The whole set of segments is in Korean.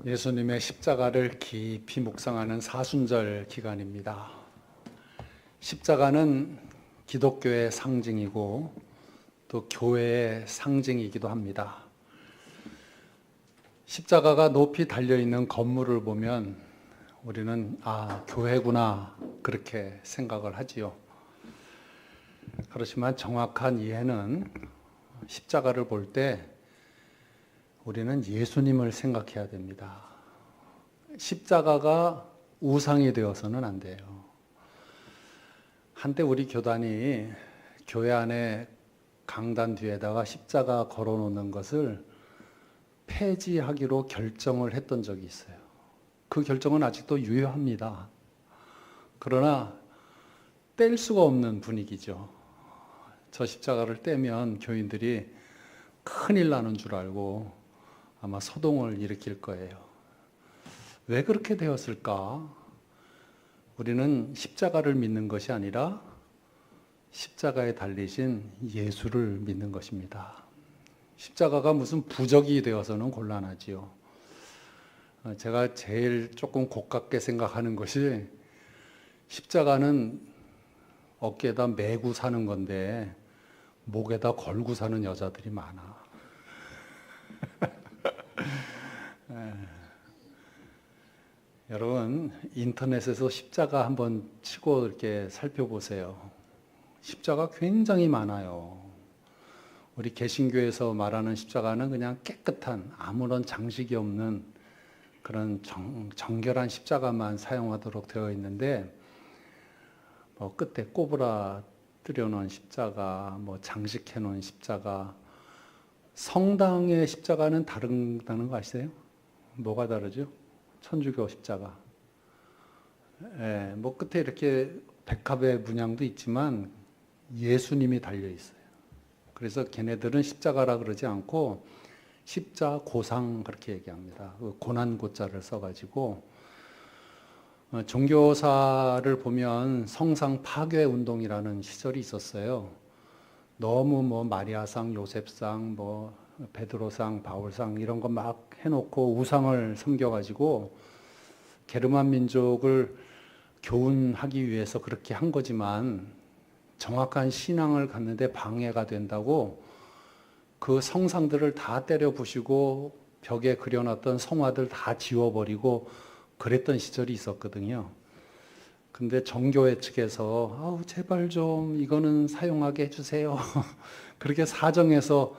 예수님의 십자가를 깊이 묵상하는 사순절 기간입니다. 십자가는 기독교의 상징이고 또 교회의 상징이기도 합니다. 십자가가 높이 달려있는 건물을 보면 우리는 교회구나 그렇게 생각을 하지요. 그렇지만 정확한 이해는 십자가를 볼 때 우리는 예수님을 생각해야 됩니다. 십자가가 우상이 되어서는 안 돼요. 한때 우리 교단이 교회 안에 강단 뒤에다가 십자가 걸어놓는 것을 폐지하기로 결정을 했던 적이 있어요. 그 결정은 아직도 유효합니다. 그러나 뗄 수가 없는 분위기죠. 저 십자가를 떼면 교인들이 큰일 나는 줄 알고 아마 소동을 일으킬 거예요. 왜 그렇게 되었을까? 우리는 십자가를 믿는 것이 아니라 십자가에 달리신 예수를 믿는 것입니다. 십자가가 무슨 부적이 되어서는 곤란하지요. 제가 제일 조금 고깝게 생각하는 것이 십자가는 어깨에다 메고 사는 건데 목에다 걸고 사는 여자들이 많아. 여러분 인터넷에서 십자가 한번 치고 이렇게 살펴보세요. 십자가 굉장히 많아요. 우리 개신교에서 말하는 십자가는 그냥 깨끗한 아무런 장식이 없는 그런 정결한 십자가만 사용하도록 되어 있는데 끝에 꼬부라뜨려 놓은 십자가, 장식해 놓은 십자가, 성당의 십자가는 다르다는 거 아시세요? 뭐가 다르죠? 천주교 십자가. 끝에 이렇게 백합의 문양도 있지만 예수님이 달려 있어요. 그래서 걔네들은 십자가라 그러지 않고 십자고상 그렇게 얘기합니다. 고난 고자를 써가지고 종교사를 보면 성상 파괴 운동이라는 시절이 있었어요. 너무 마리아상, 요셉상, 베드로상, 바울상 이런 거 막 해놓고 우상을 섬겨가지고 게르만 민족을 교훈하기 위해서 그렇게 한 거지만 정확한 신앙을 갖는데 방해가 된다고 그 성상들을 다 때려 부시고 벽에 그려놨던 성화들 다 지워버리고 그랬던 시절이 있었거든요. 근데 정교회 측에서 제발 좀 이거는 사용하게 해주세요. 그렇게 사정해서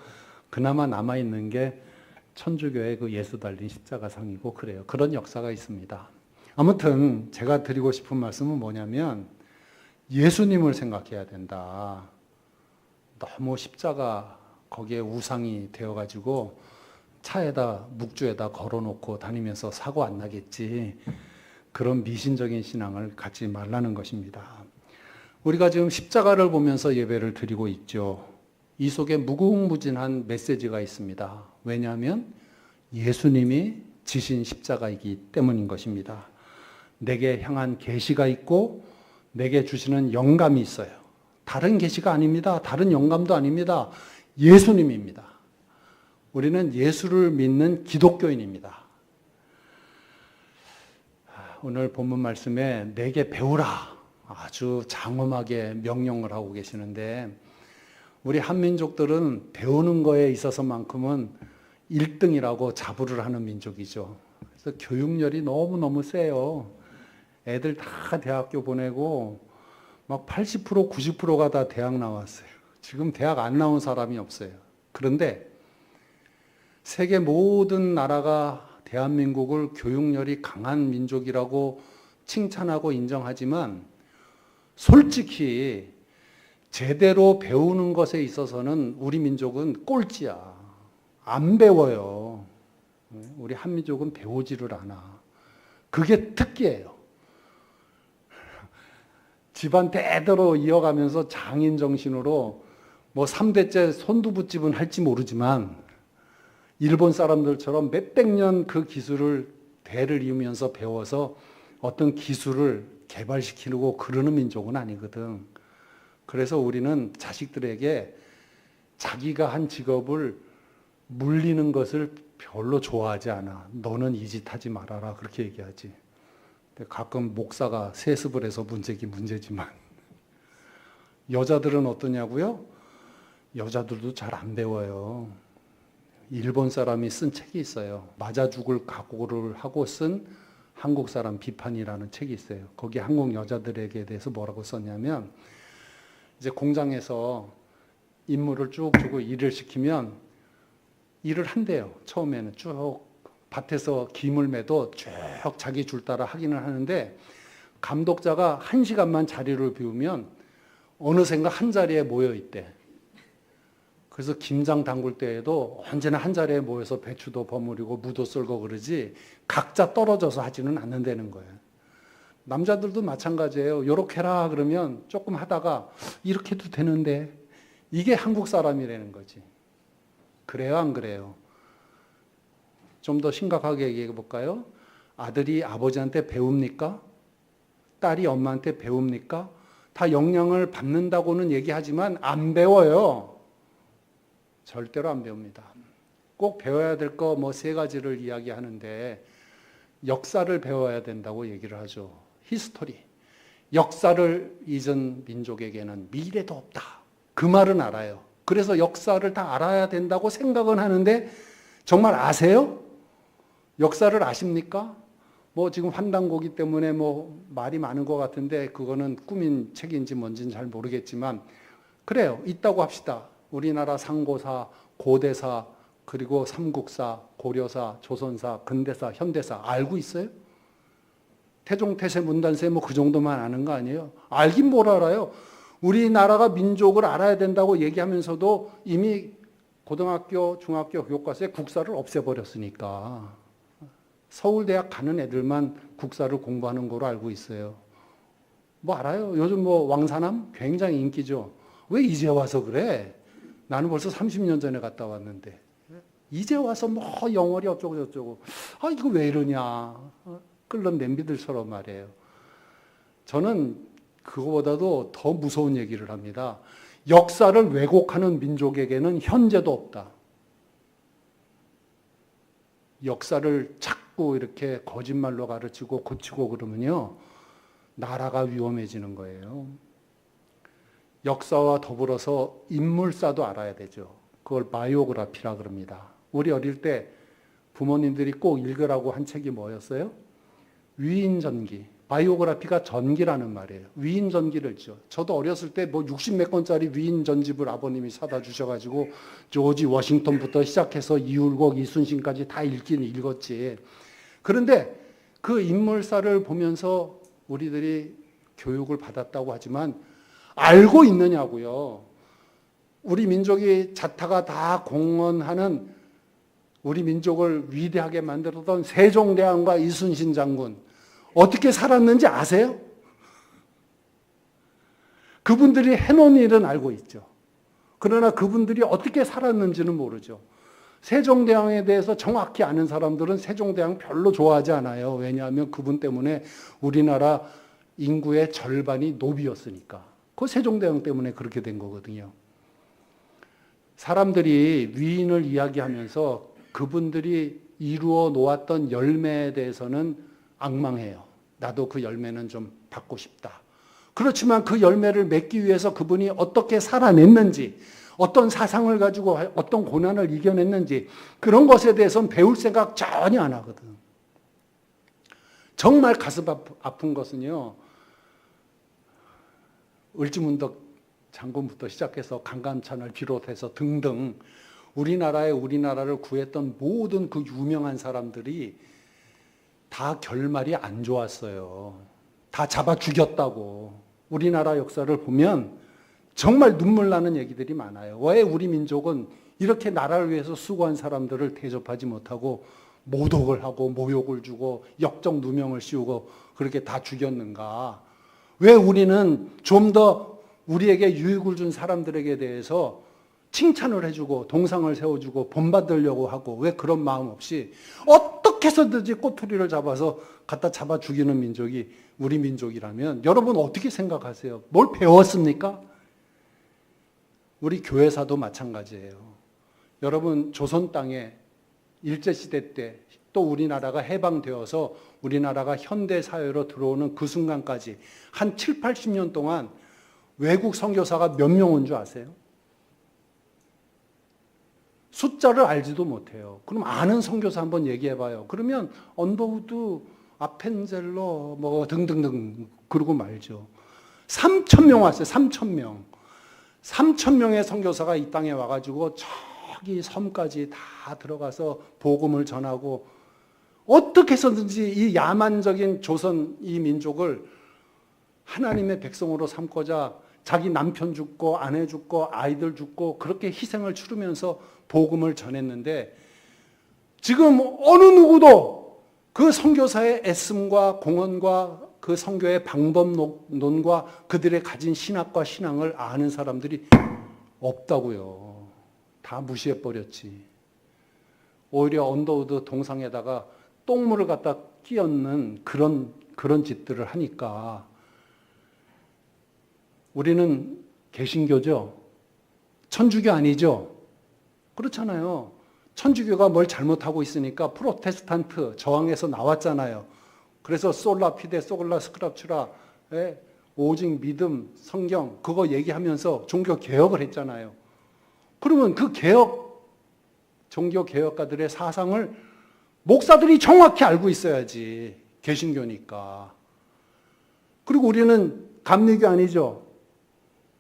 그나마 남아있는 게 천주교의 그 예수 달린 십자가상이고 그래요. 그런 역사가 있습니다. 아무튼 제가 드리고 싶은 말씀은 뭐냐면 예수님을 생각해야 된다. 너무 십자가 거기에 우상이 되어가지고 차에다 묵주에다 걸어놓고 다니면서 사고 안 나겠지. 그런 미신적인 신앙을 갖지 말라는 것입니다. 우리가 지금 십자가를 보면서 예배를 드리고 있죠. 이 속에 무궁무진한 메시지가 있습니다. 왜냐하면 예수님이 지신 십자가이기 때문인 것입니다. 내게 향한 계시가 있고 내게 주시는 영감이 있어요. 다른 계시가 아닙니다. 다른 영감도 아닙니다. 예수님입니다. 우리는 예수를 믿는 기독교인입니다. 오늘 본문 말씀에 내게 배우라 아주 장엄하게 명령을 하고 계시는데 우리 한민족들은 배우는 거에 있어서만큼은 1등이라고 자부를 하는 민족이죠. 그래서 교육열이 너무너무 세요. 애들 다 대학교 보내고 막 80%, 90%가 다 대학 나왔어요. 지금 대학 안 나온 사람이 없어요. 그런데 세계 모든 나라가 대한민국을 교육열이 강한 민족이라고 칭찬하고 인정하지만 솔직히 제대로 배우는 것에 있어서는 우리 민족은 꼴찌야. 안 배워요. 우리 한민족은 배우지를 않아. 그게 특기예요. 집안 대대로 이어가면서 장인 정신으로 3대째 손두부집은 할지 모르지만 일본 사람들처럼 몇백 년 그 기술을 대를 이으면서 배워서 어떤 기술을 개발시키고 그러는 민족은 아니거든. 그래서 우리는 자식들에게 자기가 한 직업을 물리는 것을 별로 좋아하지 않아. 너는 이 짓 하지 말아라. 그렇게 얘기하지. 근데 가끔 목사가 세습을 해서 문제긴 문제지만. 여자들은 어떠냐고요? 여자들도 잘 안 배워요. 일본 사람이 쓴 책이 있어요. 맞아 죽을 각오를 하고 쓴 한국 사람 비판이라는 책이 있어요. 거기 한국 여자들에게 대해서 뭐라고 썼냐면, 이제 공장에서 임무를 쭉 주고 일을 시키면 일을 한대요. 처음에는 쭉 밭에서 김을 매도 쭉 자기 줄 따라 하기는 하는데, 감독자가 1시간만 자리를 비우면 어느샌가 한 자리에 모여 있대. 그래서 김장 담글 때에도 언제나 한 자리에 모여서 배추도 버무리고 무도 썰고 그러지 각자 떨어져서 하지는 않는다는 거예요. 남자들도 마찬가지예요. 요렇게 해라 그러면 조금 하다가 이렇게 해도 되는데, 이게 한국 사람이라는 거지. 그래요, 안 그래요? 좀 더 심각하게 얘기해 볼까요? 아들이 아버지한테 배웁니까? 딸이 엄마한테 배웁니까? 다 영향을 받는다고는 얘기하지만 안 배워요. 절대로 안 배웁니다. 꼭 배워야 될 거 뭐 3가지를 이야기하는데, 역사를 배워야 된다고 얘기를 하죠. 히스토리. 역사를 잊은 민족에게는 미래도 없다. 그 말은 알아요. 그래서 역사를 다 알아야 된다고 생각은 하는데, 정말 아세요? 역사를 아십니까? 뭐 지금 환단고기 때문에 뭐 말이 많은 것 같은데, 그거는 꾸민 책인지 뭔지는 잘 모르겠지만, 그래요. 있다고 합시다. 우리나라 상고사, 고대사, 그리고 삼국사, 고려사, 조선사, 근대사, 현대사 알고 있어요? 태종, 태세, 문단세 뭐 그 정도만 아는 거 아니에요? 알긴 뭘 알아요? 우리나라가 민족을 알아야 된다고 얘기하면서도 이미 고등학교, 중학교 교과서에 국사를 없애버렸으니까 서울대학 가는 애들만 국사를 공부하는 거로 알고 있어요. 뭐 알아요? 요즘 뭐 왕사남 굉장히 인기죠. 왜 이제 와서 그래? 나는 벌써 30년 전에 갔다 왔는데. 이제 와서 뭐 영월이 어쩌고 저쩌고. 아, 이거 왜 이러냐. 끓는 냄비들처럼 말이에요. 저는 그거보다도 더 무서운 얘기를 합니다. 역사를 왜곡하는 민족에게는 현재도 없다. 역사를 자꾸 이렇게 거짓말로 가르치고 고치고 그러면요, 나라가 위험해지는 거예요. 역사와 더불어서 인물사도 알아야 되죠. 그걸 바이오그라피라 그럽니다. 우리 어릴 때 부모님들이 꼭 읽으라고 한 책이 뭐였어요? 위인전기. 바이오그라피가 전기라는 말이에요. 위인전기를 있죠. 저도 어렸을 때 뭐 60몇 권짜리 위인전집을 아버님이 사다 주셔가지고 조지 워싱턴부터 시작해서 이울곡, 이순신까지 다 읽긴 읽었지. 그런데 그 인물사를 보면서 우리들이 교육을 받았다고 하지만 알고 있느냐고요. 우리 민족이 자타가 다 공헌하는 우리 민족을 위대하게 만들었던 세종대왕과 이순신 장군 어떻게 살았는지 아세요? 그분들이 해놓은 일은 알고 있죠. 그러나 그분들이 어떻게 살았는지는 모르죠. 세종대왕에 대해서 정확히 아는 사람들은 세종대왕 별로 좋아하지 않아요. 왜냐하면 그분 때문에 우리나라 인구의 절반이 노비였으니까. 그 세종대왕 때문에 그렇게 된 거거든요. 사람들이 위인을 이야기하면서 그분들이 이루어 놓았던 열매에 대해서는 악망해요. 나도 그 열매는 좀 받고 싶다. 그렇지만 그 열매를 맺기 위해서 그분이 어떻게 살아냈는지, 어떤 사상을 가지고 어떤 고난을 이겨냈는지, 그런 것에 대해서는 배울 생각 전혀 안 하거든. 정말 가슴 아픈 것은요, 을지문덕 장군부터 시작해서 강감찬을 비롯해서 등등 우리나라를 구했던 모든 그 유명한 사람들이 다 결말이 안 좋았어요. 다 잡아 죽였다고. 우리나라 역사를 보면 정말 눈물 나는 얘기들이 많아요. 왜 우리 민족은 이렇게 나라를 위해서 수고한 사람들을 대접하지 못하고 모독을 하고 모욕을 주고 역적 누명을 씌우고 그렇게 다 죽였는가? 왜 우리는 좀 더 우리에게 유익을 준 사람들에게 대해서 칭찬을 해주고 동상을 세워주고 본받으려고 하고 왜 그런 마음 없이 어떻게 해서든지 꼬투리를 잡아서 갖다 잡아 죽이는 민족이 우리 민족이라면 여러분 어떻게 생각하세요? 뭘 배웠습니까? 우리 교회사도 마찬가지예요. 여러분 조선 땅에 일제시대 때 또 우리나라가 해방되어서 우리나라가 현대사회로 들어오는 그 순간까지 한 7, 80년 동안 외국 선교사가 몇 명 온 줄 아세요? 숫자를 알지도 못해요. 그럼 아는 선교사 한번 얘기해봐요. 그러면 언더우드, 아펜젤러 뭐 등등등 그러고 말죠. 3,000명 왔어요. 3,000명. 3,000명의 선교사가 이 땅에 와가지고 저기 섬까지 다 들어가서 복음을 전하고 어떻게 해서든지 이 야만적인 조선 이 민족을 하나님의 백성으로 삼고자 자기 남편 죽고 아내 죽고 아이들 죽고 그렇게 희생을 치르면서 복음을 전했는데 지금 어느 누구도 그 선교사의 애씀과 공헌과 그 선교의 방법론과 그들의 가진 신학과 신앙을 아는 사람들이 없다고요. 다 무시해버렸지. 오히려 언더우드 동상에다가 똥물을 갖다 끼얹는 그런 짓들을 하니까 우리는 개신교죠. 천주교 아니죠. 그렇잖아요. 천주교가 뭘 잘못하고 있으니까 프로테스탄트 저항에서 나왔잖아요. 그래서 솔라 피데 소글라 스크랍추라 오직 믿음 성경 그거 얘기하면서 종교 개혁을 했잖아요. 그러면 그 종교 개혁가들의 사상을 목사들이 정확히 알고 있어야지. 개신교니까. 그리고 우리는 감리교 아니죠.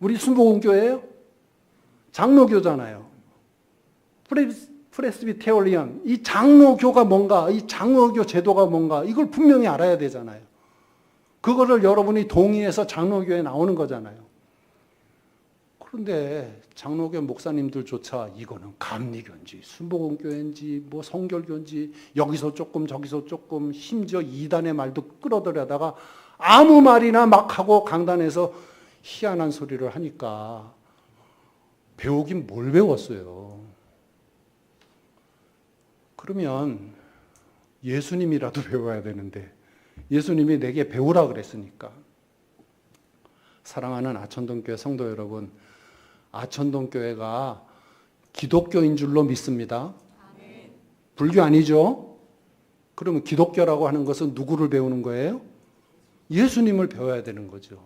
우리 순복음교회예요? 장로교잖아요. 프레스비테리언. 이 장로교가 뭔가, 이 장로교 제도가 뭔가 이걸 분명히 알아야 되잖아요. 그거를 여러분이 동의해서 장로교에 나오는 거잖아요. 그런데 장로교 목사님들조차 이거는 감리교인지 순복음교회인지 뭐 성결교인지 여기서 조금 저기서 조금 심지어 이단의 말도 끌어들여다가 아무 말이나 막 하고 강단에서 희한한 소리를 하니까 배우긴 뭘 배웠어요. 그러면 예수님이라도 배워야 되는데 예수님이 내게 배우라 그랬으니까. 사랑하는 아천동교회 성도 여러분, 아천동교회가 기독교인 줄로 믿습니다. 불교 아니죠? 그러면 기독교라고 하는 것은 누구를 배우는 거예요? 예수님을 배워야 되는 거죠.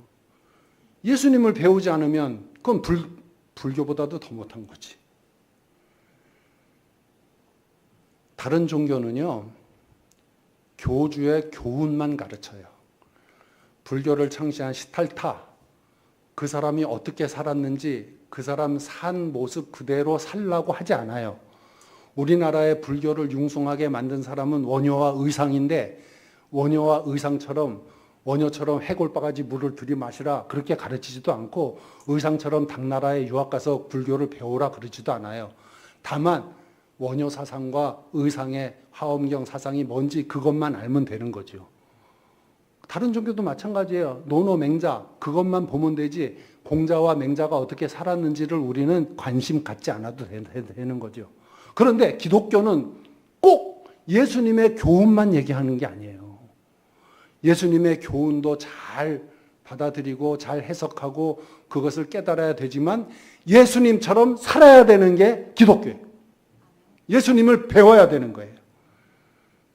예수님을 배우지 않으면 그건 불교보다도 더 못한 거지. 다른 종교는요, 교주의 교훈만 가르쳐요. 불교를 창시한 시탈타, 그 사람이 어떻게 살았는지 그 사람 산 모습 그대로 살라고 하지 않아요. 우리나라의 불교를 융숭하게 만든 사람은 원효와 의상인데 원효와 의상처럼 원효처럼 해골바가지 물을 들이마시라 그렇게 가르치지도 않고 의상처럼 당나라에 유학 가서 불교를 배우라 그러지도 않아요. 다만 원효 사상과 의상의 화엄경 사상이 뭔지 그것만 알면 되는 거죠. 다른 종교도 마찬가지예요. 노노 맹자 그것만 보면 되지 공자와 맹자가 어떻게 살았는지를 우리는 관심 갖지 않아도 되는 거죠. 그런데 기독교는 꼭 예수님의 교훈만 얘기하는 게 아니에요. 예수님의 교훈도 잘 받아들이고 잘 해석하고 그것을 깨달아야 되지만 예수님처럼 살아야 되는 게 기독교예요. 예수님을 배워야 되는 거예요.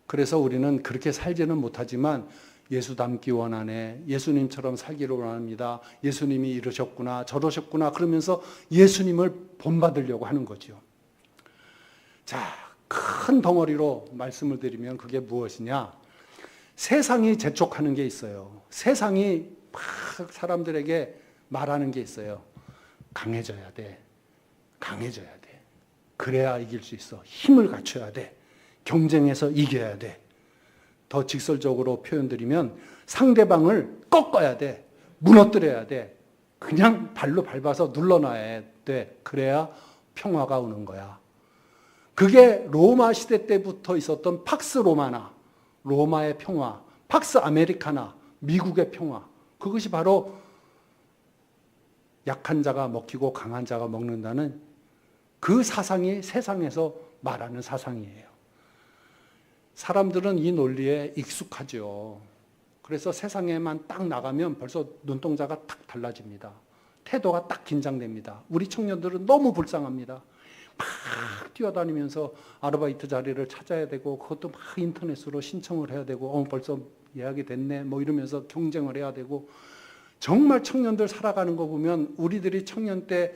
그래서 우리는 그렇게 살지는 못하지만 예수 닮기 원하네. 예수님처럼 살기를 원합니다. 예수님이 이러셨구나 저러셨구나 그러면서 예수님을 본받으려고 하는 거죠. 자, 큰 덩어리로 말씀을 드리면 그게 무엇이냐. 세상이 재촉하는 게 있어요. 세상이 막 사람들에게 말하는 게 있어요. 강해져야 돼. 강해져야 돼. 그래야 이길 수 있어. 힘을 갖춰야 돼. 경쟁에서 이겨야 돼. 더 직설적으로 표현드리면 상대방을 꺾어야 돼. 무너뜨려야 돼. 그냥 발로 밟아서 눌러놔야 돼. 그래야 평화가 오는 거야. 그게 로마 시대 때부터 있었던 팍스 로마나, 로마의 평화, 팍스 아메리카나, 미국의 평화. 그것이 바로 약한 자가 먹히고 강한 자가 먹는다는 그 사상이 세상에서 말하는 사상이에요. 사람들은 이 논리에 익숙하죠. 그래서 세상에만 딱 나가면 벌써 눈동자가 딱 달라집니다. 태도가 딱 긴장됩니다. 우리 청년들은 너무 불쌍합니다. 막 뛰어다니면서 아르바이트 자리를 찾아야 되고 그것도 막 인터넷으로 신청을 해야 되고 벌써 예약이 됐네 뭐 이러면서 경쟁을 해야 되고 정말 청년들 살아가는 거 보면 우리들이 청년 때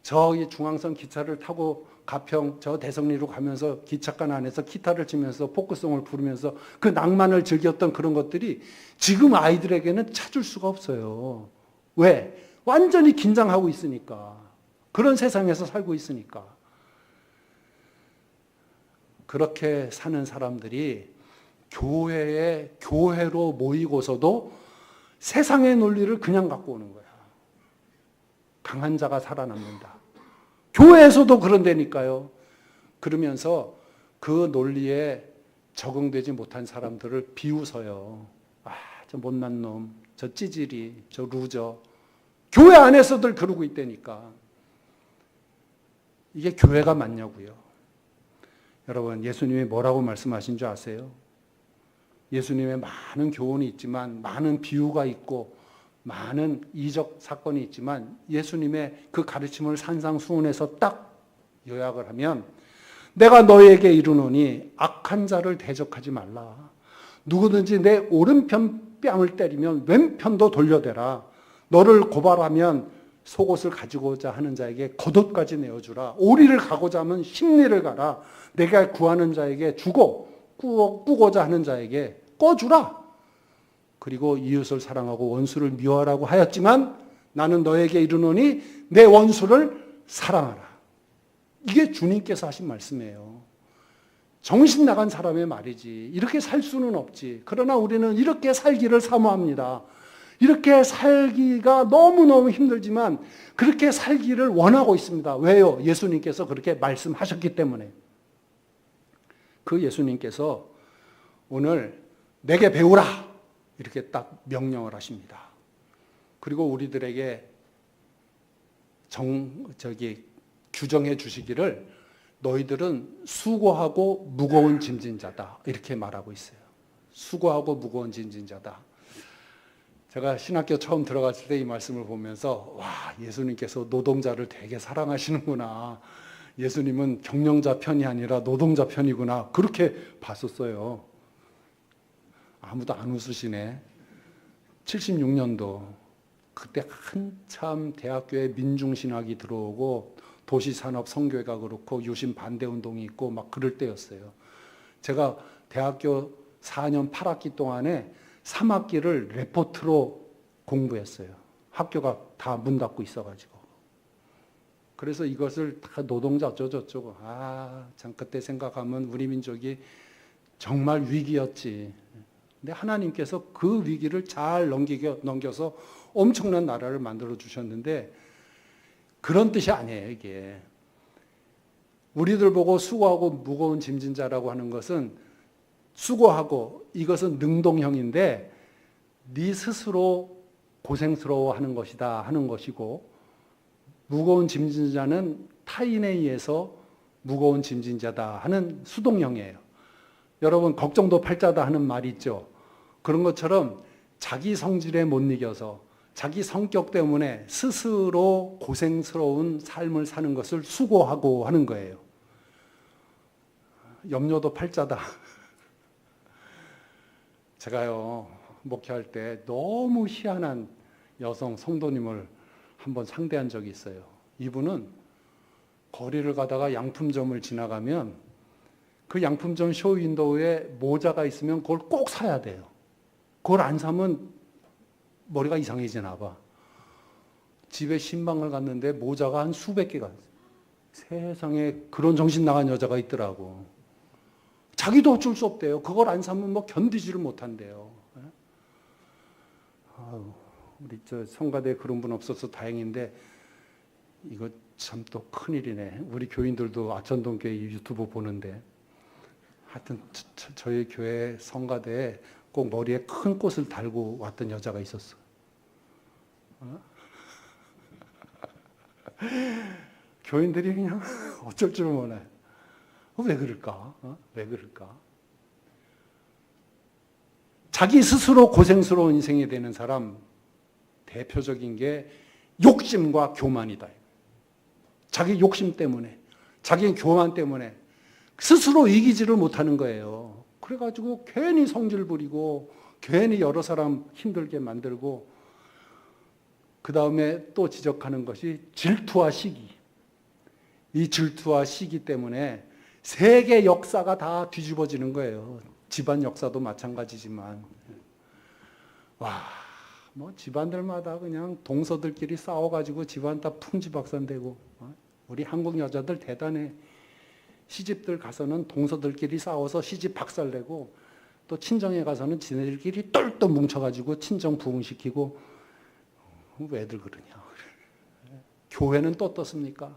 저기 중앙선 기차를 타고 가평 저 대성리로 가면서 기차관 안에서 기타를 치면서 포크송을 부르면서 그 낭만을 즐겼던 그런 것들이 지금 아이들에게는 찾을 수가 없어요. 왜? 완전히 긴장하고 있으니까. 그런 세상에서 살고 있으니까. 그렇게 사는 사람들이 교회로 모이고서도 세상의 논리를 그냥 갖고 오는 거야. 강한 자가 살아남는다. 교회에서도 그런다니까요. 그러면서 그 논리에 적응되지 못한 사람들을 비웃어요. 저 못난 놈, 저 찌질이, 저 루저. 교회 안에서들 그러고 있다니까. 이게 교회가 맞냐고요. 여러분, 예수님이 뭐라고 말씀하신 줄 아세요? 예수님의 많은 교훈이 있지만, 많은 비유가 있고, 많은 이적 사건이 있지만 예수님의 그 가르침을 산상수훈해서 딱 요약을 하면 내가 너에게 이르노니 악한 자를 대적하지 말라. 누구든지 내 오른편 뺨을 때리면 왼편도 돌려대라. 너를 고발하면 속옷을 가지고자 하는 자에게 겉옷까지 내어주라. 오리를 가고자 하면 십리를 가라. 내가 구하는 자에게 주고 꾸고자 하는 자에게 꺼주라. 그리고 이웃을 사랑하고 원수를 미워하라고 하였지만 나는 너에게 이르노니 내 원수를 사랑하라. 이게 주님께서 하신 말씀이에요. 정신 나간 사람의 말이지. 이렇게 살 수는 없지. 그러나 우리는 이렇게 살기를 사모합니다. 이렇게 살기가 너무너무 힘들지만 그렇게 살기를 원하고 있습니다. 왜요? 예수님께서 그렇게 말씀하셨기 때문에. 그 예수님께서 오늘 내게 배우라. 이렇게 딱 명령을 하십니다. 그리고 우리들에게 규정해 주시기를 너희들은 수고하고 무거운 짐진 자다. 이렇게 말하고 있어요. 수고하고 무거운 짐진 자다. 제가 신학교 처음 들어갔을 때 이 말씀을 보면서 와, 예수님께서 노동자를 되게 사랑하시는구나. 예수님은 경영자 편이 아니라 노동자 편이구나. 그렇게 봤었어요. 아무도 안 웃으시네. 76년도 그때 한참 대학교에 민중신학이 들어오고 도시산업 성교회가 그렇고 유신 반대운동이 있고 막 그럴 때였어요. 제가 대학교 4년 8학기 동안에 3학기를 레포트로 공부했어요. 학교가 다 문 닫고 있어가지고. 그래서 이것을 다 노동자 어쩌고저쩌고. 참 그때 생각하면 우리 민족이 정말 위기였지. 근데 하나님께서 그 위기를 잘 넘겨서 엄청난 나라를 만들어 주셨는데 그런 뜻이 아니에요, 이게. 우리들 보고 수고하고 무거운 짐진 자라고 하는 것은 수고하고 이것은 능동형인데 네 스스로 고생스러워하는 것이다 하는 것이고 무거운 짐진 자는 타인에 의해서 무거운 짐진 자다 하는 수동형이에요. 여러분 걱정도 팔자다 하는 말이 있죠. 그런 것처럼 자기 성질에 못 이겨서 자기 성격 때문에 스스로 고생스러운 삶을 사는 것을 수고하고 하는 거예요. 염려도 팔자다. 제가요, 목회할 때 너무 희한한 여성 성도님을 한번 상대한 적이 있어요. 이분은 거리를 가다가 양품점을 지나가면 그 양품점 쇼윈도우에 모자가 있으면 그걸 꼭 사야 돼요. 그걸 안 사면 머리가 이상해지나 봐. 집에 신방을 갔는데 모자가 한 수백 개가 있어요. 세상에 그런 정신 나간 여자가 있더라고. 자기도 어쩔 수 없대요. 그걸 안 사면 뭐 견디지를 못한대요. 우리 성가대에 그런 분 없어서 다행인데 이거 참 또 큰일이네. 우리 교인들도 아천동교회 유튜브 보는데 하여튼 저희 교회 성가대에 꼭 머리에 큰 꽃을 달고 왔던 여자가 있었어. 교인들이 그냥 어쩔 줄 몰라요. 왜 그럴까? 왜 그럴까? 자기 스스로 고생스러운 인생이 되는 사람 대표적인 게 욕심과 교만이다. 자기 욕심 때문에 자기의 교만 때문에 스스로 이기지를 못하는 거예요. 그래가지고 괜히 성질 부리고 괜히 여러 사람 힘들게 만들고 그 다음에 또 지적하는 것이 질투와 시기. 이 질투와 시기 때문에 세계 역사가 다 뒤집어지는 거예요. 집안 역사도 마찬가지지만. 와, 뭐 집안들마다 그냥 동서들끼리 싸워가지고 집안 다 풍지박산되고. 우리 한국 여자들 대단해. 시집들 가서는 동서들끼리 싸워서 시집 박살내고 또 친정에 가서는 지네들끼리 똘똘 뭉쳐가지고 친정 부흥시키고. 왜들 그러냐. 교회는 또 어떻습니까?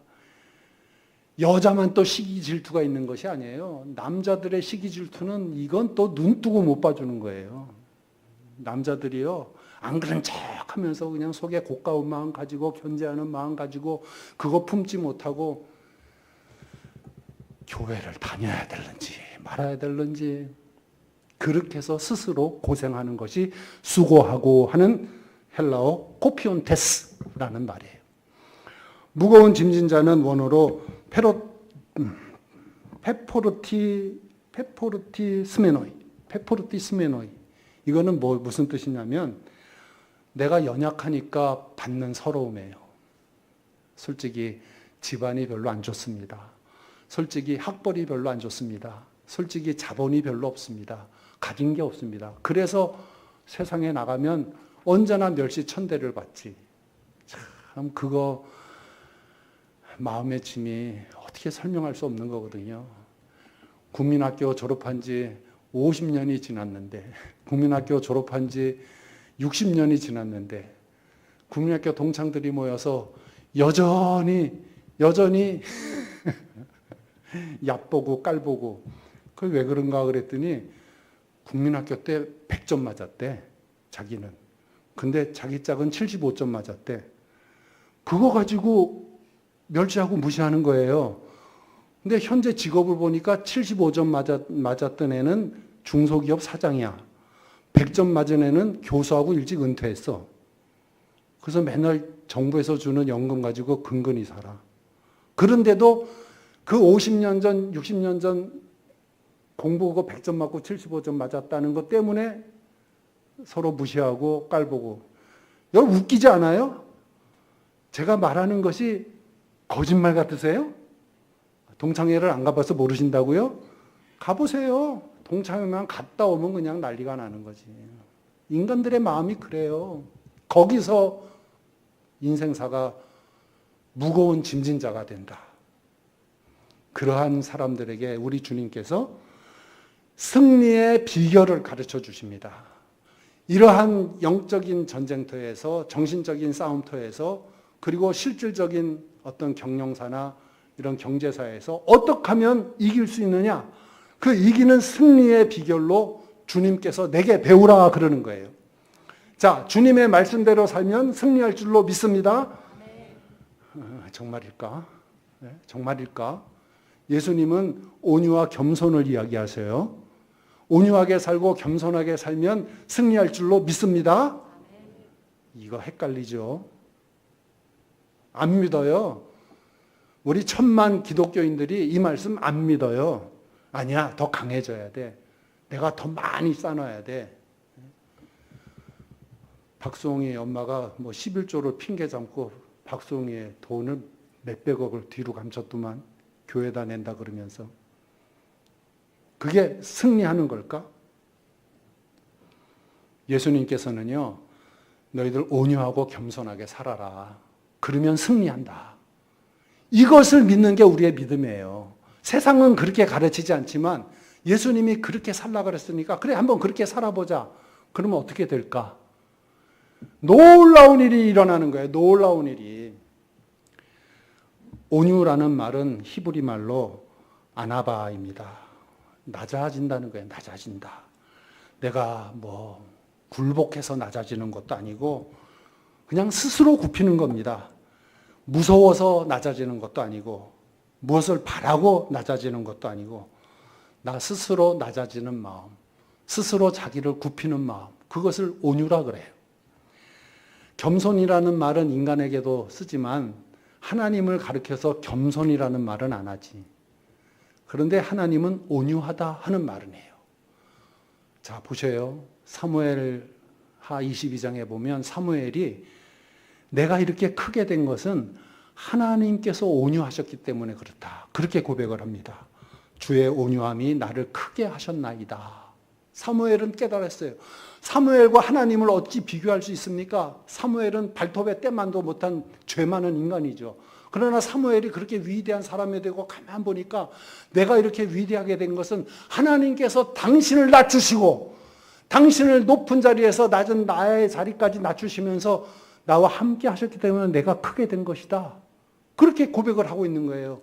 여자만 또 시기 질투가 있는 것이 아니에요. 남자들의 시기 질투는 이건 또 눈 뜨고 못 봐주는 거예요. 남자들이요, 안 그런 척 하면서 그냥 속에 고가운 마음 가지고 견제하는 마음 가지고 그거 품지 못하고 교회를 다녀야 되는지 말아야 되는지 그렇게 해서 스스로 고생하는 것이 수고하고 하는 헬라어 코피온테스라는 말이에요. 무거운 짐진 자는 원어로 페포르티 스메노이. 이거는 무슨 뜻이냐면 내가 연약하니까 받는 서러움이에요. 솔직히 집안이 별로 안 좋습니다. 솔직히 학벌이 별로 안 좋습니다. 솔직히 자본이 별로 없습니다. 가진 게 없습니다. 그래서 세상에 나가면 언제나 멸시천대를 받지. 참 그거 마음의 짐이 어떻게 설명할 수 없는 거거든요. 국민학교 졸업한 지 50년이 지났는데, 국민학교 졸업한 지 60년이 지났는데, 국민학교 동창들이 모여서 여전히 얕보고 깔보고, 그게 왜 그런가 그랬더니 국민학교 때 100점 맞았대, 자기는. 근데 자기 짝은 75점 맞았대. 그거 가지고 멸시하고 무시하는 거예요. 근데 현재 직업을 보니까 75점 맞았던 애는 중소기업 사장이야. 100점 맞은 애는 교수하고 일찍 은퇴했어. 그래서 맨날 정부에서 주는 연금 가지고 근근히 살아. 그런데도 그 50년 전, 60년 전 공부하고 100점 맞고 75점 맞았다는 것 때문에 서로 무시하고 깔보고. 여러분 웃기지 않아요? 제가 말하는 것이 거짓말 같으세요? 동창회를 안 가봐서 모르신다고요? 가보세요. 동창회만 갔다 오면 그냥 난리가 나는 거지. 인간들의 마음이 그래요. 거기서 인생사가 무거운 짐진 자가 된다. 그러한 사람들에게 우리 주님께서 승리의 비결을 가르쳐 주십니다. 이러한 영적인 전쟁터에서, 정신적인 싸움터에서, 그리고 실질적인 어떤 경영사나 이런 경제사에서 어떻게 하면 이길 수 있느냐? 그 이기는 승리의 비결로 주님께서 내게 배우라 그러는 거예요. 자, 주님의 말씀대로 살면 승리할 줄로 믿습니다. 정말일까? 네, 정말일까? 예수님은 온유와 겸손을 이야기하세요. 온유하게 살고 겸손하게 살면 승리할 줄로 믿습니다. 이거 헷갈리죠? 안 믿어요. 우리 1000만 기독교인들이 이 말씀 안 믿어요. 아니야, 더 강해져야 돼. 내가 더 많이 쌓아놔야 돼. 박수홍이 엄마가 뭐 11조를 핑계 삼고 박수홍이의 돈을 몇백억을 뒤로 감췄더만 교회에다 낸다 그러면서. 그게 승리하는 걸까? 예수님께서는요, 너희들 온유하고 겸손하게 살아라. 그러면 승리한다. 이것을 믿는 게 우리의 믿음이에요. 세상은 그렇게 가르치지 않지만 예수님이 그렇게 살라 그랬으니까 그래 한번 그렇게 살아보자. 그러면 어떻게 될까? 놀라운 일이 일어나는 거예요. 놀라운 일이. 온유라는 말은 히브리 말로 아나바입니다. 낮아진다는 거예요. 낮아진다. 내가 뭐 굴복해서 낮아지는 것도 아니고 그냥 스스로 굽히는 겁니다. 무서워서 낮아지는 것도 아니고 무엇을 바라고 낮아지는 것도 아니고 나 스스로 낮아지는 마음, 스스로 자기를 굽히는 마음, 그것을 온유라 그래요. 겸손이라는 말은 인간에게도 쓰지만 하나님을 가리켜서 겸손이라는 말은 안 하지. 그런데 하나님은 온유하다 하는 말은 해요. 자, 보세요. 사무엘하 22장에 보면 사무엘이 내가 이렇게 크게 된 것은 하나님께서 온유하셨기 때문에 그렇다. 그렇게 고백을 합니다. 주의 온유함이 나를 크게 하셨나이다. 사무엘은 깨달았어요. 사무엘과 하나님을 어찌 비교할 수 있습니까? 사무엘은 발톱에 때만도 못한 죄 많은 인간이죠. 그러나 사무엘이 그렇게 위대한 사람이 되고 가만 보니까 내가 이렇게 위대하게 된 것은 하나님께서 당신을 낮추시고 당신을 높은 자리에서 낮은 나의 자리까지 낮추시면서 나와 함께 하셨기 때문에 내가 크게 된 것이다. 그렇게 고백을 하고 있는 거예요.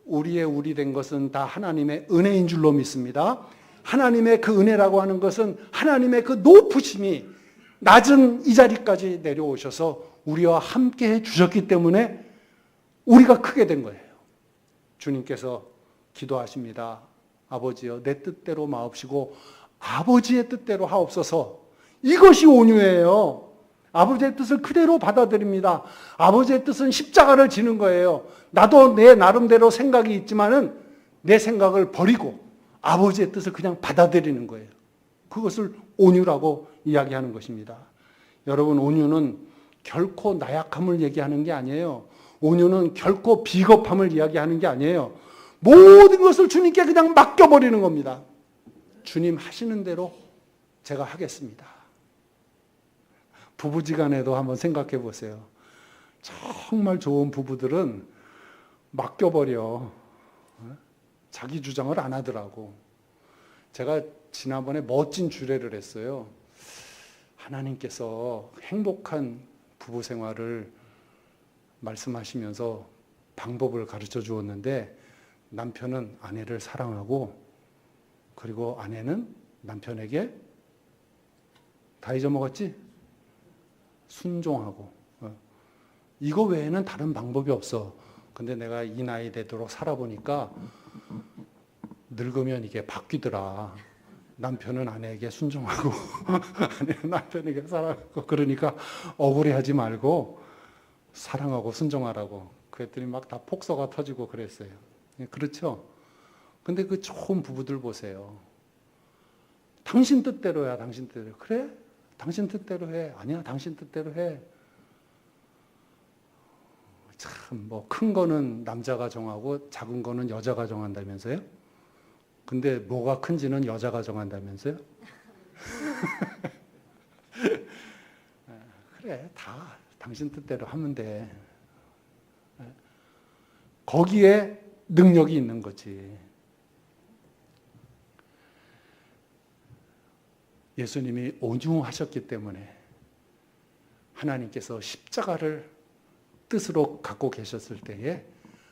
우리의 우리 된 것은 다 하나님의 은혜인 줄로 믿습니다. 하나님의 그 은혜라고 하는 것은 하나님의 그 높으심이 낮은 이 자리까지 내려오셔서 우리와 함께 해 주셨기 때문에 우리가 크게 된 거예요. 주님께서 기도하십니다. 아버지여 내 뜻대로 마옵시고 아버지의 뜻대로 하옵소서. 이것이 온유예요. 아버지의 뜻을 그대로 받아들입니다. 아버지의 뜻은 십자가를 지는 거예요. 나도 내 나름대로 생각이 있지만은 내 생각을 버리고 아버지의 뜻을 그냥 받아들이는 거예요. 그것을 온유라고 이야기하는 것입니다. 여러분, 온유는 결코 나약함을 얘기하는 게 아니에요. 온유는 결코 비겁함을 이야기하는 게 아니에요. 모든 것을 주님께 그냥 맡겨버리는 겁니다. 주님 하시는 대로 제가 하겠습니다. 부부지간에도 한번 생각해 보세요. 정말 좋은 부부들은 맡겨버려. 자기 주장을 안 하더라고. 제가 지난번에 멋진 주례를 했어요. 하나님께서 행복한 부부 생활을 말씀하시면서 방법을 가르쳐 주었는데 남편은 아내를 사랑하고 그리고 아내는 남편에게 다 잊어먹었지? 순종하고. 이거 외에는 다른 방법이 없어. 근데 내가 이 나이 되도록 살아보니까 늙으면 이게 바뀌더라. 남편은 아내에게 순종하고 아내는 남편에게 사랑하고 그러니까 억울해하지 말고 사랑하고 순종하라고. 그랬더니 막 다 폭소가 터지고 그랬어요. 그렇죠? 근데 그 좋은 부부들 보세요. 당신 뜻대로야, 당신 뜻대로. 그래? 당신 뜻대로 해. 아니야, 당신 뜻대로 해. 참, 뭐, 큰 거는 남자가 정하고 작은 거는 여자가 정한다면서요? 근데 뭐가 큰지는 여자가 정한다면서요? 그래, 다 당신 뜻대로 하면 돼. 거기에 능력이 있는 거지. 예수님이 온유하셨기 때문에 하나님께서 십자가를 뜻으로 갖고 계셨을 때에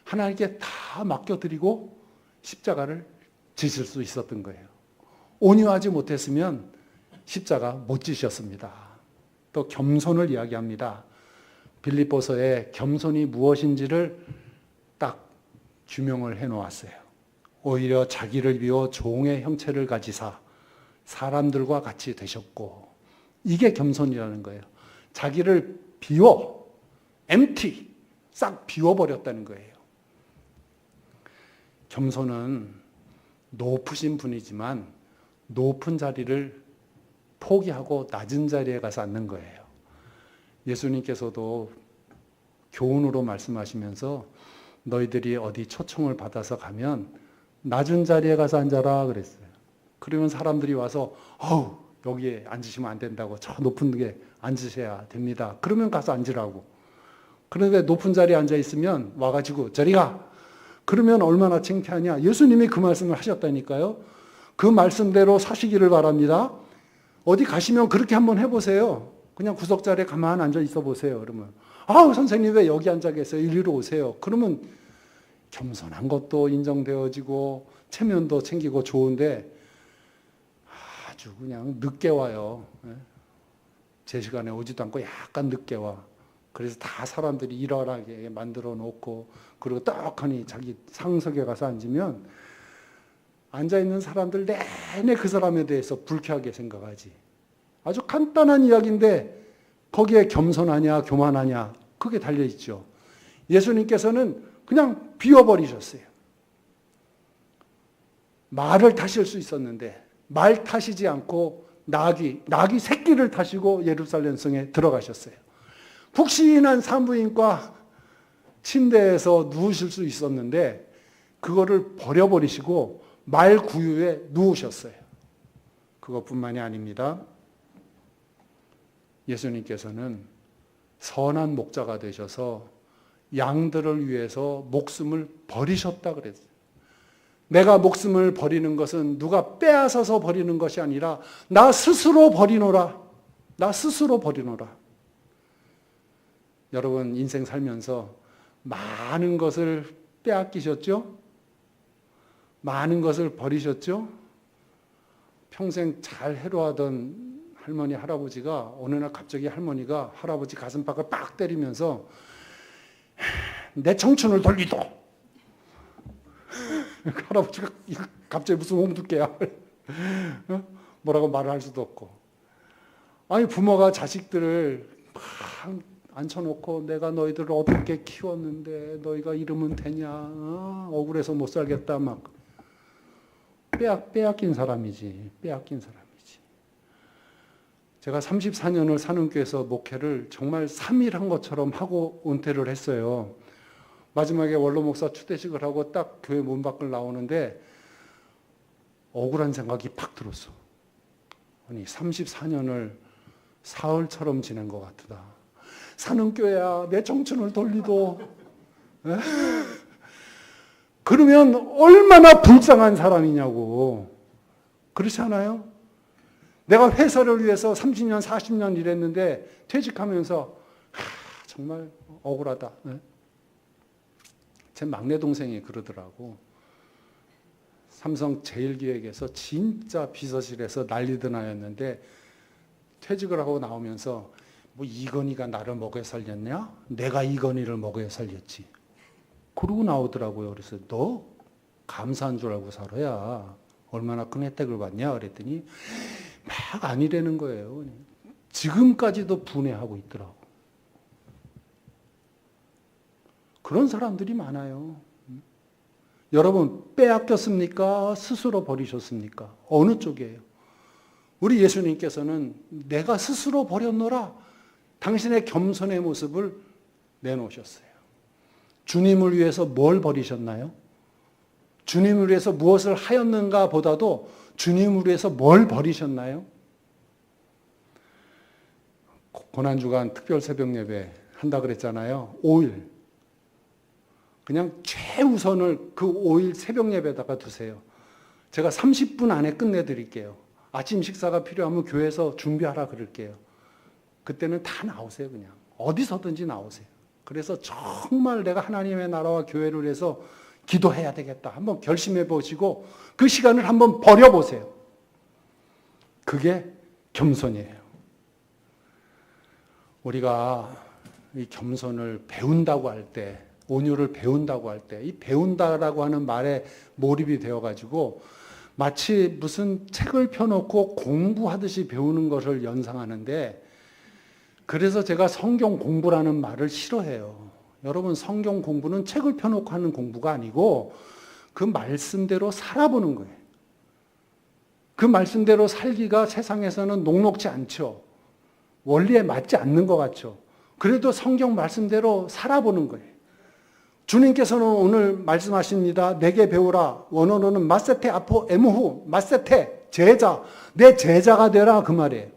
하나님께 다 맡겨드리고 십자가를 지실 수 있었던 거예요. 온유하지 못했으면 십자가 못 지셨습니다. 또 겸손을 이야기합니다. 빌립보서에 겸손이 무엇인지를 딱 규명을 해놓았어요. 오히려 자기를 비워 종의 형체를 가지사 사람들과 같이 되셨고, 이게 겸손이라는 거예요. 자기를 비워, empty, 싹 비워버렸다는 거예요. 겸손은 높으신 분이지만 높은 자리를 포기하고 낮은 자리에 가서 앉는 거예요. 예수님께서도 교훈으로 말씀하시면서 너희들이 어디 초청을 받아서 가면 낮은 자리에 가서 앉아라 그랬어요. 그러면 사람들이 와서 여기에 앉으시면 안 된다고 저 높은 데 앉으셔야 됩니다. 그러면 가서 앉으라고. 그런데 높은 자리에 앉아 있으면 와가지고 저리 가. 그러면 얼마나 창피하냐. 예수님이 그 말씀을 하셨다니까요. 그 말씀대로 사시기를 바랍니다. 어디 가시면 그렇게 한번 해보세요. 그냥 구석자리에 가만히 앉아 있어 보세요. 그러면 선생님 왜 여기 앉아 계세요? 이리로 오세요. 그러면 겸손한 것도 인정되어지고 체면도 챙기고 좋은데 아주 그냥 늦게 와요. 제 시간에 오지도 않고 약간 늦게 와. 그래서 다 사람들이 일어나게 만들어 놓고 그리고 떡하니 자기 상석에 가서 앉으면 앉아있는 사람들 내내 그 사람에 대해서 불쾌하게 생각하지. 아주 간단한 이야기인데 거기에 겸손하냐 교만하냐 그게 달려있죠. 예수님께서는 그냥 비워버리셨어요. 말을 타실 수 있었는데 말 타시지 않고 나귀 새끼를 타시고 예루살렘 성에 들어가셨어요. 푹신한 산부인과 침대에서 누우실 수 있었는데 그거를 버려버리시고 말 구유에 누우셨어요. 그것뿐만이 아닙니다. 예수님께서는 선한 목자가 되셔서 양들을 위해서 목숨을 버리셨다 그랬어요. 내가 목숨을 버리는 것은 누가 빼앗아서 버리는 것이 아니라 나 스스로 버리노라. 나 스스로 버리노라. 여러분 인생 살면서 많은 것을 빼앗기셨죠? 많은 것을 버리셨죠? 평생 잘 해로하던 할머니, 할아버지가 어느 날 갑자기 할머니가 할아버지 가슴팍을 빡 때리면서 내 청춘을 돌리도. 할아버지가 갑자기 무슨 옹두깨야. 뭐라고 말을 할 수도 없고. 아니 부모가 자식들을 막 앉혀놓고 내가 너희들을 어떻게 키웠는데 너희가 이러면 되냐. 억울해서 못 살겠다 막. 빼앗긴 사람이지. 빼앗긴 사람이지. 제가 34년을 산흥교에서 목회를 정말 3일 한 것처럼 하고 은퇴를 했어요. 마지막에 원로 목사 추대식을 하고 딱 교회 문 밖을 나오는데 억울한 생각이 팍 들었어. 아니 34년을 사흘처럼 지낸 것 같다. 산흥교회야 내 청춘을 돌리도. 에? 그러면 얼마나 불쌍한 사람이냐고. 그렇지 않아요? 내가 회사를 위해서 30년 40년 일했는데 퇴직하면서 정말 억울하다. 에? 제 막내 동생이 그러더라고. 삼성 제일기획에서 진짜 비서실에서 난리던 아였는데 퇴직을 하고 나오면서 뭐 이건희가 나를 먹여 살렸냐? 내가 이건희를 먹여 살렸지. 그러고 나오더라고요. 그래서 너 감사한 줄 알고 살아야 얼마나 큰 혜택을 받냐? 그랬더니 막 아니라는 거예요. 지금까지도 분해하고 있더라고. 그런 사람들이 많아요. 여러분 빼앗겼습니까? 스스로 버리셨습니까? 어느 쪽이에요? 우리 예수님께서는 내가 스스로 버렸노라. 당신의 겸손의 모습을 내놓으셨어요. 주님을 위해서 뭘 버리셨나요? 주님을 위해서 무엇을 하였는가 보다도 주님을 위해서 뭘 버리셨나요? 고난주간 특별 새벽 예배 한다 그랬잖아요. 5일. 그냥 최우선을 그 5일 새벽 예배에다가 두세요. 제가 30분 안에 끝내드릴게요. 아침 식사가 필요하면 교회에서 준비하라 그럴게요. 그때는 다 나오세요. 그냥 어디서든지 나오세요. 그래서 정말 내가 하나님의 나라와 교회를 위해서 기도해야 되겠다. 한번 결심해 보시고 그 시간을 한번 버려보세요. 그게 겸손이에요. 우리가 이 겸손을 배운다고 할 때, 온유를 배운다고 할 때, 이 배운다라고 하는 말에 몰입이 되어가지고 마치 무슨 책을 펴놓고 공부하듯이 배우는 것을 연상하는데, 그래서 제가 성경 공부라는 말을 싫어해요. 여러분, 성경 공부는 책을 펴놓고 하는 공부가 아니고 그 말씀대로 살아보는 거예요. 그 말씀대로 살기가 세상에서는 녹록지 않죠. 원리에 맞지 않는 것 같죠. 그래도 성경 말씀대로 살아보는 거예요. 주님께서는 오늘 말씀하십니다. 내게 배우라. 원어로는 마세테 아포 에무후. 마세테 제자. 내 제자가 되라 그 말이에요.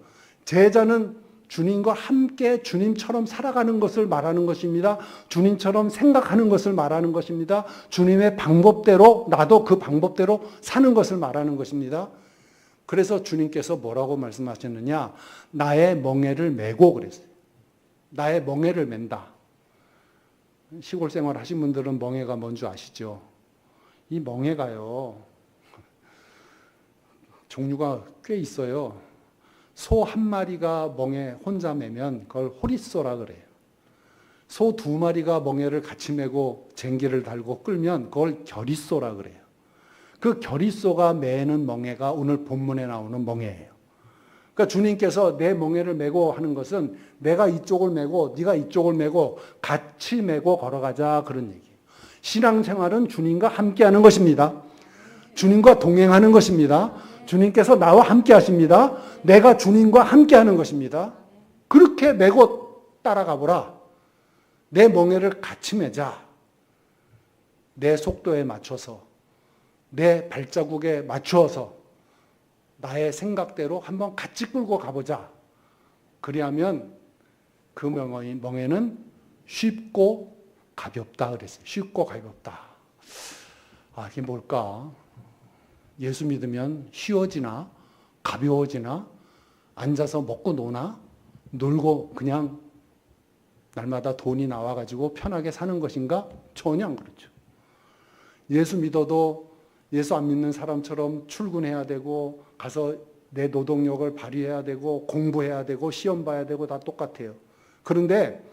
제자는 주님과 함께 주님처럼 살아가는 것을 말하는 것입니다. 주님처럼 생각하는 것을 말하는 것입니다. 주님의 방법대로 나도 그 방법대로 사는 것을 말하는 것입니다. 그래서 주님께서 뭐라고 말씀하셨느냐? 나의 멍에를 메고 그랬어요. 나의 멍에를 맨다. 시골 생활 하신 분들은 멍에가 뭔지 아시죠? 이 멍에가요, 종류가 꽤 있어요. 소 한 마리가 멍에 혼자 매면 그걸 호리쏘라 그래요. 소 두 마리가 멍에를 같이 메고 쟁기를 달고 끌면 그걸 결이쏘라 그래요. 그 결이쏘가 매는 멍에가 오늘 본문에 나오는 멍에예요. 그러니까 주님께서 내 멍에를 메고 하는 것은 내가 이쪽을 메고 네가 이쪽을 메고 같이 메고 걸어가자 그런 얘기예요. 신앙생활은 주님과 함께하는 것입니다. 주님과 동행하는 것입니다. 주님께서 나와 함께 하십니다. 내가 주님과 함께하는 것입니다. 그렇게 메고 따라가 보라. 내 멍에를 같이 메자. 내 속도에 맞춰서 내 발자국에 맞추어서 나의 생각대로 한번 같이 끌고 가보자. 그리하면 그 멍에는 쉽고 가볍다 그랬어요. 쉽고 가볍다. 아, 이게 뭘까? 예수 믿으면 쉬워지나? 가벼워지나? 앉아서 먹고 노나? 놀고 그냥 날마다 돈이 나와가지고 편하게 사는 것인가? 전혀 안 그렇죠. 예수 믿어도 예수 안 믿는 사람처럼 출근해야 되고 가서 내 노동력을 발휘해야 되고 공부해야 되고 시험 봐야 되고 다 똑같아요. 그런데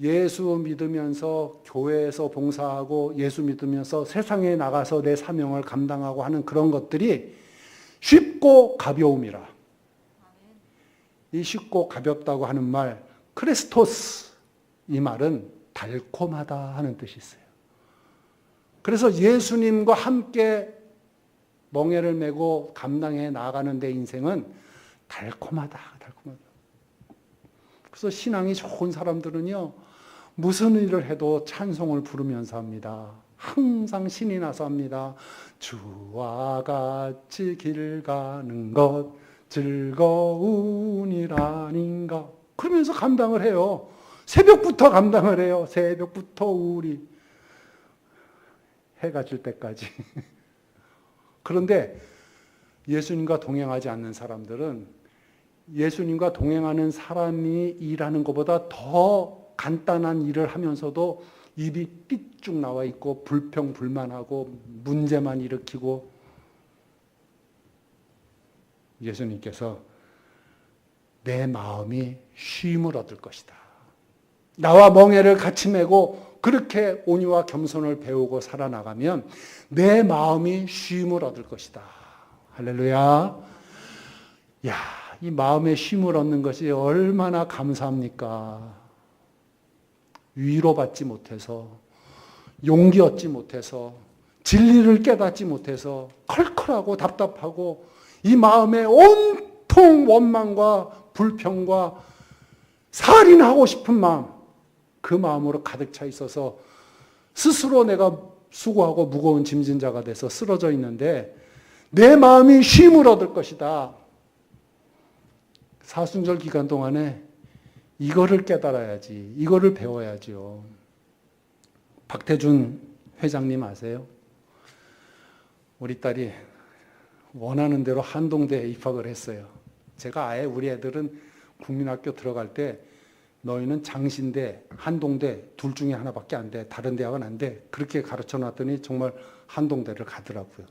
예수 믿으면서 교회에서 봉사하고 예수 믿으면서 세상에 나가서 내 사명을 감당하고 하는 그런 것들이 쉽고 가벼움이라. 이 쉽고 가볍다고 하는 말, 크레스토스, 이 말은 달콤하다 하는 뜻이 있어요. 그래서 예수님과 함께 멍에를 메고 감당해 나가는 내 인생은 달콤하다. 그래서 신앙이 좋은 사람들은요, 무슨 일을 해도 찬송을 부르면서 합니다. 항상 신이 나서 합니다. 주와 같이 길 가는 것 즐거운 일 아닌가. 그러면서 감당을 해요. 새벽부터 감당을 해요. 새벽부터 우리 해가 질 때까지. 그런데 예수님과 동행하지 않는 사람들은 예수님과 동행하는 사람이 일하는 것보다 더 간단한 일을 하면서도 입이 삐쭉 나와 있고 불평불만하고 문제만 일으키고, 예수님께서 내 마음이 쉼을 얻을 것이다. 나와 멍에를 같이 메고 그렇게 온유와 겸손을 배우고 살아나가면 내 마음이 쉼을 얻을 것이다. 할렐루야. 야, 이 마음의 쉼을 얻는 것이 얼마나 감사합니까? 위로받지 못해서, 용기 얻지 못해서, 진리를 깨닫지 못해서 컬컬하고 답답하고 이 마음에 온통 원망과 불평과 살인하고 싶은 마음, 그 마음으로 가득 차 있어서 스스로 내가 수고하고 무거운 짐진 자가 돼서 쓰러져 있는데 내 마음이 쉼을 얻을 것이다. 사순절 기간 동안에 이거를 깨달아야지, 이거를 배워야지요. 박태준 회장님 아세요? 우리 딸이 원하는 대로 한동대에 입학을 했어요. 제가 아예 우리 애들은 국민학교 들어갈 때 너희는 장신대, 한동대 둘 중에 하나밖에 안 돼. 다른 대학은 안 돼. 그렇게 가르쳐 놨더니 정말 한동대를 가더라고요.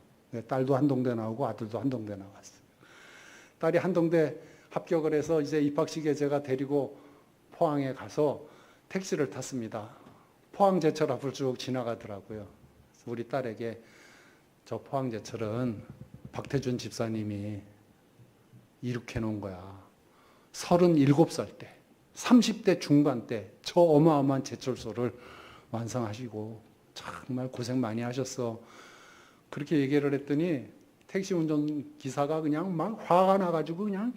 딸도 한동대 나오고 아들도 한동대 나왔어요. 딸이 한동대 합격을 해서 이제 입학식에 제가 데리고 포항에 가서 택시를 탔습니다. 포항제철 앞을 쭉 지나가더라고요. 우리 딸에게 저 포항제철은 박태준 집사님이 이룩해 놓은 거야. 37살 때, 30대 중반 때 저 어마어마한 제철소를 완성하시고 정말 고생 많이 하셨어. 그렇게 얘기를 했더니 택시 운전기사가 그냥 막 화가 나가지고 그냥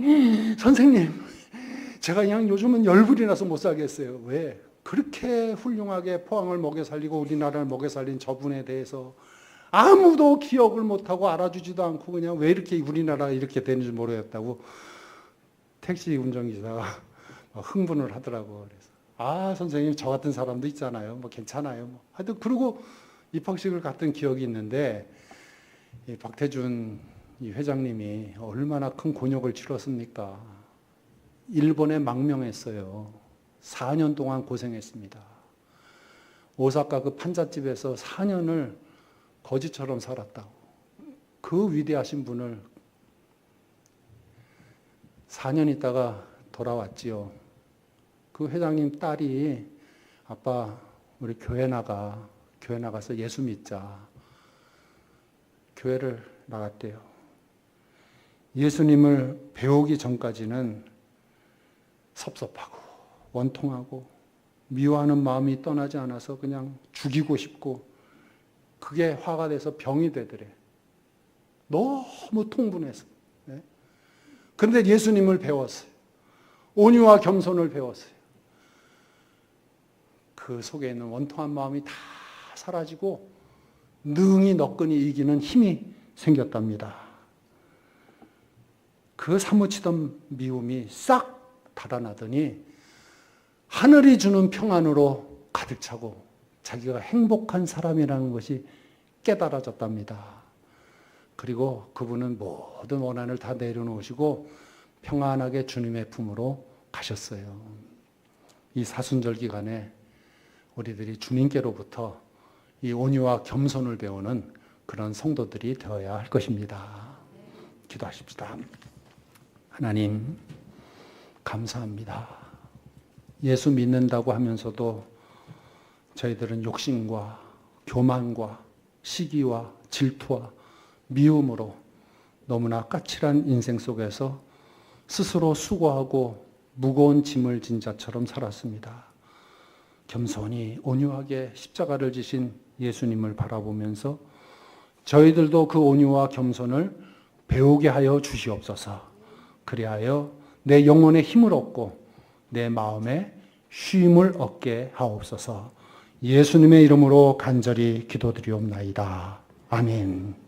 선생님, 제가 그냥 요즘은 열불이 나서 못 살겠어요. 왜? 그렇게 훌륭하게 포항을 먹여 살리고 우리나라를 먹여 살린 저분에 대해서 아무도 기억을 못하고 알아주지도 않고 그냥 왜 이렇게 우리나라가 이렇게 되는지 모르겠다고 택시 운전기사가 흥분을 하더라고. 그래서 아, 선생님, 저 같은 사람도 있잖아요. 뭐 괜찮아요. 뭐 하여튼 그러고 입학식을 갔던 기억이 있는데, 이 박태준 이 회장님이 얼마나 큰 곤욕을 치렀습니까? 일본에 망명했어요. 4년 동안 고생했습니다. 오사카 그 판잣집에서 4년을 거지처럼 살았다고. 그 위대하신 분을 4년 있다가 돌아왔지요. 그 회장님 딸이 아빠 우리 교회 나가서 예수 믿자. 교회를 나갔대요. 예수님을 배우기 전까지는 섭섭하고 원통하고 미워하는 마음이 떠나지 않아서 그냥 죽이고 싶고 그게 화가 돼서 병이 되더래. 너무 통분해서. 네? 그런데 예수님을 배웠어요. 온유와 겸손을 배웠어요. 그 속에 있는 원통한 마음이 다 사라지고 능히 너끈히 이기는 힘이 생겼답니다. 그 사무치던 미움이 싹 달아나더니 하늘이 주는 평안으로 가득 차고 자기가 행복한 사람이라는 것이 깨달아졌답니다. 그리고 그분은 모든 원한을 다 내려놓으시고 평안하게 주님의 품으로 가셨어요. 이 사순절 기간에 우리들이 주님께로부터 이 온유와 겸손을 배우는 그런 성도들이 되어야 할 것입니다. 기도하십시다. 하나님, 감사합니다. 예수 믿는다고 하면서도 저희들은 욕심과 교만과 시기와 질투와 미움으로 너무나 까칠한 인생 속에서 스스로 수고하고 무거운 짐을 진 자처럼 살았습니다. 겸손히 온유하게 십자가를 지신 예수님을 바라보면서 저희들도 그 온유와 겸손을 배우게 하여 주시옵소서. 그리하여 내 영혼의 힘을 얻고 내 마음에 쉼을 얻게 하옵소서. 예수님의 이름으로 간절히 기도드리옵나이다. 아멘.